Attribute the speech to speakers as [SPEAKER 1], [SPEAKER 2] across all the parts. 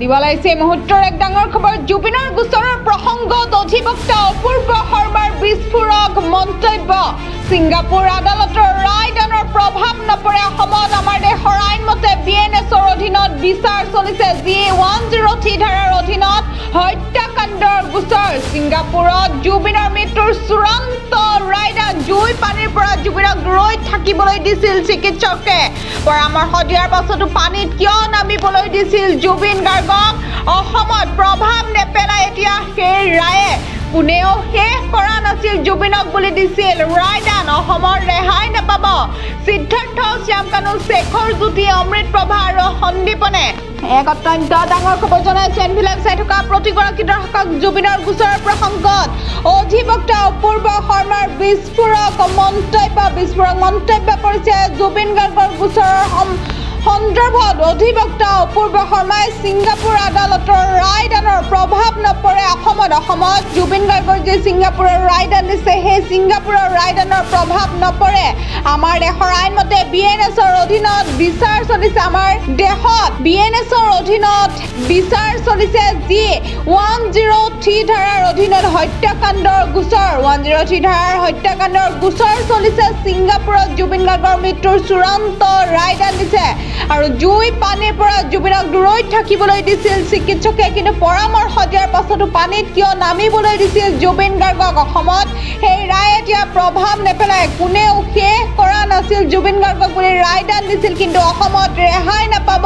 [SPEAKER 1] দিৱালাইছে মুহূৰ্তৰ এক ডাঙৰ খবৰ জুবিনৰ গোচৰৰ প্ৰসংগত অধিবক্তা অপূৰ্ব শৰ্মাৰ বিস্ফোৰক মন্তব্য ছিংগাপুৰ আদালতৰ ৰায়দানৰ প্ৰভাৱ নপৰে অসমত আমাৰ দেশৰ আইনমতে বিএনএছৰ অধীনত বিচাৰ চলিছে যি 103 ধাৰাৰ অধীনত হত্যাকাণ্ডৰ গোচৰ ছিংগাপুৰত জুবিনৰ মৃত্যুৰ চূড়ান্ত ৰায়দান জুই পানীৰ পৰা জুবিনক ৰৈ থাকিবলৈ দিছিল চিকিৎসকে পৰামৰ্শ দিয়াৰ পাছতো পানীত কিয় নামিবলৈ দিছিল জুবিন গাৰ্গক অসমত প্ৰভাৱ নেপেলাই এতিয়া সেই ৰায়ে কোনেও শেষ কৰা নাছিল জুবিনক বুলি দিছিল ৰায়দান অসমৰ ৰেহাই নাপাব সিদ্ধাৰ্থ শ্যামকানু শেখৰ জ্যোতি অমৃত প্ৰভা আৰু সন্দীপনে এক অত্যন্ত ডাঙৰ খবৰ জনাইছে এনভিলেভ চাই থকা প্ৰতিগৰাকী দৰ্শকক জুবিনৰ গোচৰৰ প্ৰসংগত অধিবক্তা অপূৰ্ব শৰ্মাৰ বিস্ফোৰক মন্তব্য কৰিছে জুবিন গাৰ্গৰ গোচৰৰ সন্দৰ্ভত অধিবক্তা অপূৰ্ব শৰ্মাই ছিংগাপুৰ আদালতৰ ৰায়দানৰ প্ৰভাৱ নপৰে অসমত জুবিন গাৰ্গৰ যে ছিংগাপুৰৰ ৰায়দান দিছে সেই ছিংগাপুৰৰ ৰায়দানৰ প্ৰভাৱ নপৰে আমাৰ দেশৰ আইনমতে বিএনএছৰ অধীনত বিচাৰ চলিছে আমাৰ দেশত বিএনএছৰ অধীনত বিচাৰ চলিছে যি 103 ধাৰাৰ অধীনত হত্যাকাণ্ডৰ গোচৰ 103 ধাৰাৰ হত্যাকাণ্ডৰ গোচৰ চলিছে ছিংগাপুৰত জুবিন গাৰ্গৰ মৃত্যুৰ চূড়ান্ত ৰায়দান দিছে আৰু জুই পানীৰ পৰা জুবিনক দূৰৈত থাকিবলৈ দিছিল চিকিৎসকে কিন্তু পৰামৰ্শ দিয়াৰ পাছতো পানীত কিয় নামিবলৈ দিছিল জুবিন গাৰ্গক অসমত সেই ৰায় এতিয়া প্ৰভাৱ নেপেলাই কোনেও শেষ কৰা নাছিল জুবিন গাৰ্গক বুলি ৰায়দান দিছিল কিন্তু অসমত ৰেহাই নাপাব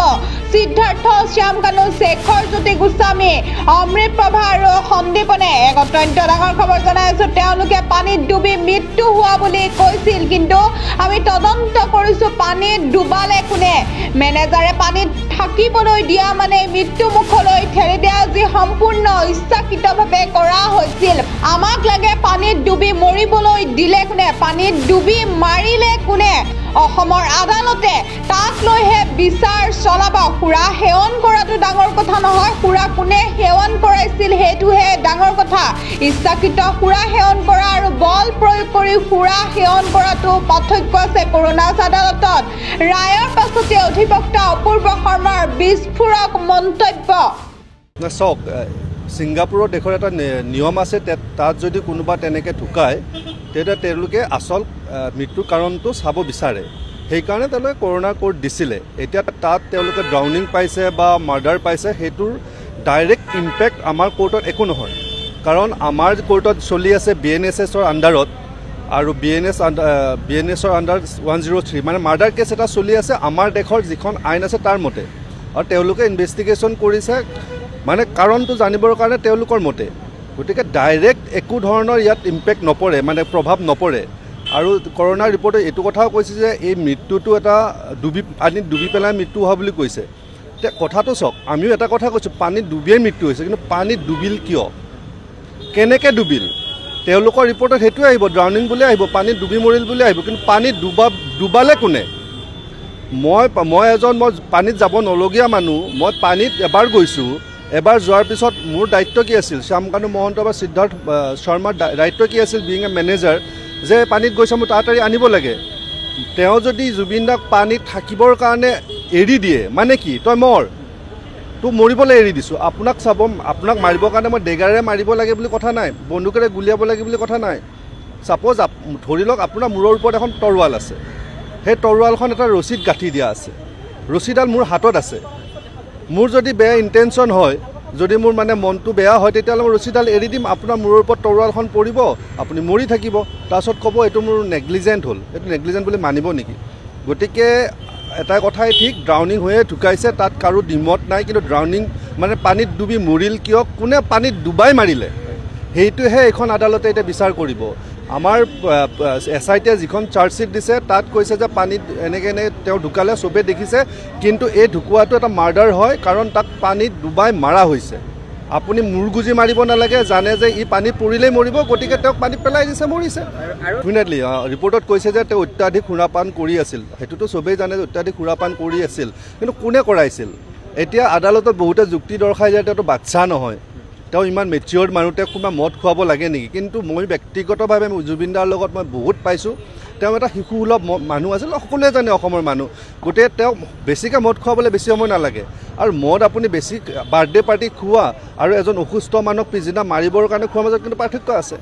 [SPEAKER 1] সিদ্ধাৰ্থ শ্যামকানু শেখৰ জ্যোতি গোস্বামী অমৃত প্ৰভা আৰু সন্দীপনে এক অত্যন্ত ডাঙৰ খবৰ জনাইছো তেওঁলোকে পানীত ডুবি মৃত্যু হোৱা বুলি কৈছিল কিন্তু আমি তদন্ত কৰিছো পানীত ডুবালে কোনে মেনেজাৰে পানীত থাকিবলৈ দিয়া মানে মৃত্যু মুখলৈ ঠেলি দিয়া যি সম্পূৰ্ণ ইচ্ছাকৃতভাৱে কৰা হৈছিল আমাক লাগে পানীত ডুবি মৰিবলৈ দিলে কোনে পানীত ডুবি মাৰিলে কোনে অসমৰ আদালতে তাক লৈহে বিচাৰ চলাব সুৰা সেৱন কৰাটো ডাঙৰ কথা নহয় সুৰা কোনে সেৱন কৰাইছিল সেইটোহে ডাঙৰ কথা ইচ্ছাকৃত সুৰা সেৱন কৰা আৰু বল প্ৰয়োগ কৰি সুৰা সেৱন কৰাটো পাৰ্থক্য আছে কৰোনাছ আদালতত ৰায়ৰ পাছতে অধিবক্তা অপূৰ্ব শৰ্মাৰ বিস্ফোৰক মন্তব্য
[SPEAKER 2] চাওক ছিংগাপুৰৰ দেশৰ এটা নিয়ম আছে তাত যদি কোনোবা তেনেকৈ ঢুকায় তেতিয়া তেওঁলোকে আচল মৃত্যুৰ কাৰণটো চাব বিচাৰে সেইকাৰণে তেওঁলোকে কৰোণা কোৰ্ট দিছিলে এতিয়া তাত তেওঁলোকে ড্ৰাউনিং পাইছে বা মাৰ্ডাৰ পাইছে সেইটোৰ ডাইৰেক্ট ইম্পেক্ট আমাৰ কোৰ্টত একো নহয় কাৰণ আমাৰ কোৰ্টত চলি আছে বিএনএছৰ আণ্ডাৰত আৰু বিএনএছৰ আণ্ডাৰ 103 মানে মাৰ্ডাৰ কেছ এটা চলি আছে আমাৰ দেশৰ যিখন আইন আছে তাৰ মতে আৰু তেওঁলোকে ইনভেষ্টিগেশ্যন কৰিছে মানে কাৰণটো জানিবৰ কাৰণে তেওঁলোকৰ মতে গতিকে ডাইৰেক্ট একো ধৰণৰ ইয়াত ইম্পেক্ট নপৰে মানে প্ৰভাৱ নপৰে আৰু কৰোনাৰ ৰিপৰ্টে এইটো কথাও কৈছে যে এই মৃত্যুটো এটা পানীত ডুবি পেলাই মৃত্যু হোৱা বুলি কৈছে এতিয়া কথাটো চাওক আমিও এটা কথা কৈছোঁ পানীত ডুবিয়েই মৃত্যু হৈছে কিন্তু পানীত ডুবিল কিয় কেনেকৈ ডুবিল তেওঁলোকৰ ৰিপৰ্টত সেইটোৱে আহিব ড্ৰাউনিং বুলি আহিব পানীত ডুবি মৰিল বুলি আহিব কিন্তু পানীত ডুবালে কোনে মই পানীত যাব নলগীয়া মানুহ মই পানীত এবাৰ গৈছোঁ এবাৰ যোৱাৰ পিছত মোৰ দায়িত্ব কি আছিল শ্যামকানু মহন্ত বা সিদ্ধাৰ্থ শৰ্মাৰ দায়িত্ব কি আছিল বিং এ মেনেজাৰ যে পানীত গৈছে মই তাড়াতাড়ি আনিব লাগে তেওঁ যদি জুবিন দাক পানীত থাকিবৰ কাৰণে এৰি দিয়ে মানে কি তই তোক মৰিবলৈ এৰি দিছোঁ আপোনাক চাব আপোনাক মাৰিবৰ কাৰণে মই ডেগাৰে মাৰিব লাগে বুলি কথা নাই বন্দুকেৰে গুলিয়াব লাগে বুলি কথা নাই ছাপ'জ ধৰি লওক আপোনাৰ মূৰৰ ওপৰত এখন তৰোৱাল আছে সেই তৰোৱালখন এটা ৰছীত গাঁঠি দিয়া আছে ৰছীডাল মোৰ হাতত আছে মোৰ যদি বেয়া ইণ্টেনশ্যন হয় যদি মোৰ মানে মনটো বেয়া হয় তেতিয়াহ'লে মই ৰছীডাল এৰি দিম আপোনাৰ মূৰৰ ওপৰত তৰোৱালখন পৰিব আপুনি মৰি থাকিব তাৰপিছত ক'ব এইটো মোৰ নেগলিজেণ্ট হ'ল এইটো নেগলিজেণ্ট বুলি মানিব নেকি গতিকে এটা কথাই ঠিক ড্ৰাউনিং হৈয়ে ঢুকাইছে তাত কাৰো ডিমত নাই কিন্তু ড্ৰাউনিং মানে পানীত ডুবি মৰিল কিয় কোনে পানীত ডুবাই মাৰিলে সেইটোহে এইখন আদালতে এতিয়া বিচাৰ কৰিব আমাৰ SITয়ে যিখন চাৰ্জশ্বিট দিছে তাত কৈছে যে পানীত এনেকৈ তেওঁ ঢুকালে চবেই দেখিছে কিন্তু এই ঢুকুৱাটো এটা মাৰ্ডাৰ হয় কাৰণ তাক পানীত ডুবাই মাৰা হৈছে আপুনি মূৰগুজি মাৰিব নালাগে জানে যে ই পানীত পৰিলেই মৰিব গতিকে তেওঁক পানীত পেলাই দিছে মৰিছে ডেফিনেটলি ৰিপৰ্টত কৈছে যে তেওঁ অত্যাধিক সুৰাপান কৰি আছিল সেইটোতো চবেই জানে যে অত্যাধিক সুৰাপান কৰি আছিল কিন্তু কোনে কৰাইছিল এতিয়া আদালতত বহুতে যুক্তি দৰ্শাই যে তেওঁতো বাচ্চা নহয় তেওঁ ইমান মেচিয়ৰ্ড মানুহ তেওঁক কোনোবা মদ খুৱাব লাগে নেকি কিন্তু মই ব্যক্তিগতভাৱে জুবিন দাৰ লগত মই বহুত পাইছোঁ তেওঁ এটা শিশুসুলভ মানুহ আছিল, সকলোৱে জানে অসমৰ মানুহ। গতিকে তেওঁ বেছিকৈ মদ খুৱাবলৈ বেছি সময় নালাগে। আৰু মদ আপুনি বেছি বাৰ্থডে পাৰ্টি খোৱা আৰু এজন অসুস্থ মানুহক পিছদিনা মাৰিবৰ কাৰণে খোৱাৰ মাজত কিন্তু পাৰ্থক্য আছে।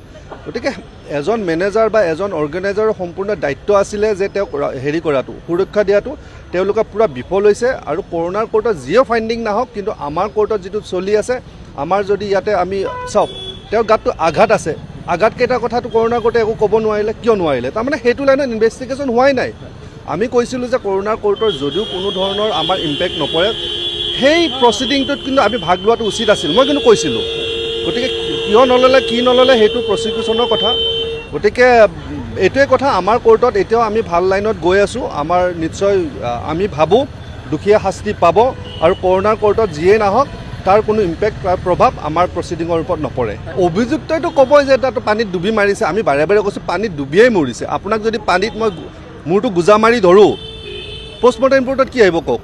[SPEAKER 2] গতিকে এজন মেনেজাৰ বা এজন অৰ্গেনাইজাৰৰ সম্পূৰ্ণ দায়িত্ব আছিলে যে তেওঁক হেৰি কৰাটো, সুৰক্ষা দিয়াটো। তেওঁলোকে পূৰা বিফল হৈছে। আৰু কৰোণাৰ কোৰ্টত যিয়ে ফাইণ্ডিং নাহক, কিন্তু আমাৰ কোৰ্টত যিটো চলি আছে, আমাৰ যদি ইয়াতে আমি চাওক, তেওঁৰ গাতটো আঘাত আছে, আঘাতকেইটাৰ কথাটো কৰোণাৰ কোৰ্টে একো ক'ব নোৱাৰিলে। কিয় নোৱাৰিলে? তাৰমানে সেইটো লাইনত ইনভেষ্টিগেশ্যন হোৱাই নাই। আমি কৈছিলোঁ যে কৰোণাৰ কোৰ্টৰ যদিও কোনো ধৰণৰ আমাৰ ইম্পেক্ট নপৰে, সেই প্ৰচিডিংটোত কিন্তু আমি ভাগ লোৱাটো উচিত আছিল, মই কিন্তু কৈছিলোঁ। গতিকে কিয় নল'লে কি নল'লে সেইটো প্ৰচিকিউশ্যনৰ কথা। গতিকে এইটোৱে কথা, আমাৰ কোৰ্টত এতিয়াও আমি ভাল লাইনত গৈ আছোঁ। আমাৰ নিশ্চয় আমি ভাবোঁ দুখীয়া শাস্তি পাব, আৰু কৰোণাৰ কোৰ্টত যিয়েই নাহক তাৰ কোনো ইম্পেক্ট বা প্ৰভাৱ আমাৰ প্ৰচিডিঙৰ ওপৰত নপৰে। অভিযুক্তইতো ক'বই যে তাতো পানীত ডুবি মাৰিছে। আমি বাৰে বাৰে কৈছোঁ পানীত ডুবিয়েই মৰিছে। আপোনাক যদি পানীত মই মূৰটো গোজা মাৰি ধৰোঁ, পষ্টমৰ্টেম ৰিপৰ্টত কি আহিব কওক?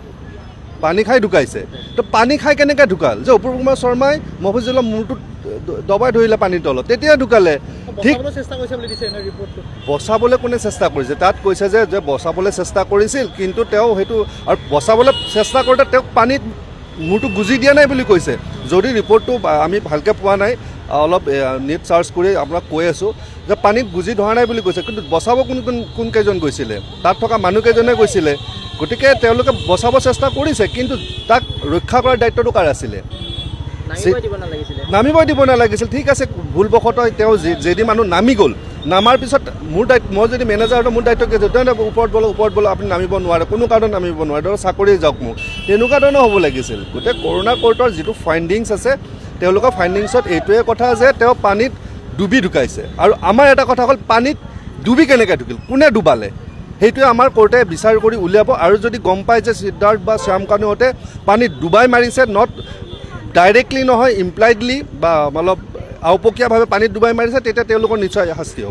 [SPEAKER 2] পানী খাই ঢুকাইছে। তো পানী খাই কেনেকৈ ঢুকাল? যে অপূৰ্ব কুমাৰ শৰ্মাই মফিজুলৰ মূৰটোত দবাই ধৰিলে পানীৰ তলত, তেতিয়া ঢুকালে। ঠিক বচাবলৈ কোনে চেষ্টা কৰিছে? তাত কৈছে যে বচাবলৈ চেষ্টা কৰিছিল, কিন্তু তেওঁ সেইটো আৰু বচাবলৈ চেষ্টা কৰোঁতে তেওঁক পানীত মূৰটো গুজি দিয়া নাই বুলি কৈছে। যদি ৰিপৰ্টটো আমি ভালকৈ পোৱা নাই, অলপ নেট চাৰ্চ কৰি আপোনাক কৈ আছোঁ যে পানীত গুজি ধৰা নাই বুলি কৈছে, কিন্তু বচাব কোন কেইজন গৈছিলে? তাত থকা মানুহকেইজনে গৈছিলে। গতিকে তেওঁলোকে বচাব চেষ্টা কৰিছে, কিন্তু তাক ৰক্ষা কৰাৰ দায়িত্বটো কাৰ আছিলে? নামিবই দিব নালাগিছিল। ঠিক আছে, ভুলবশতঃ তেওঁ যেদি মানুহ নামি গ'ল, নামাৰ পিছত মোৰ দায়িত্ব, মই যদি মেনেজাৰ মোৰ দায়িত্ব কি? ওপৰত বলো আপুনি নামিব নোৱাৰে, কোনো কাৰণত নামিব নোৱাৰে, ধৰক চাকৰি যাওক মোক, তেনেকুৱা ধৰণৰ হ'ব লাগিছিল। গতিকে কৰোণা কোৰ্টৰ যিটো ফাইণ্ডিংছ আছে, তেওঁলোকৰ ফাইণ্ডিংছত এইটোৱে কথা যে তেওঁ পানীত ডুবি ঢুকাইছে। আৰু আমাৰ এটা কথা হ'ল, পানীত ডুবি কেনেকৈ ঢুকিল, কোনে ডুবালে, সেইটোৱে আমাৰ কোৰ্টে বিচাৰ কৰি উলিয়াব। আৰু যদি গম পায় যে সিদ্ধাৰ্থ বা শ্যামকানুহঁতে পানীত ডুবাই মাৰিছে, নট ডাইৰেক্টলি নহয়, ইমপ্লাইডলি বা অলপ আওপকীয়াভাৱে পানীত ডুবাই মাৰিছে, তেতিয়া তেওঁলোকৰ নিশ্চয় শাস্তি হ'ব।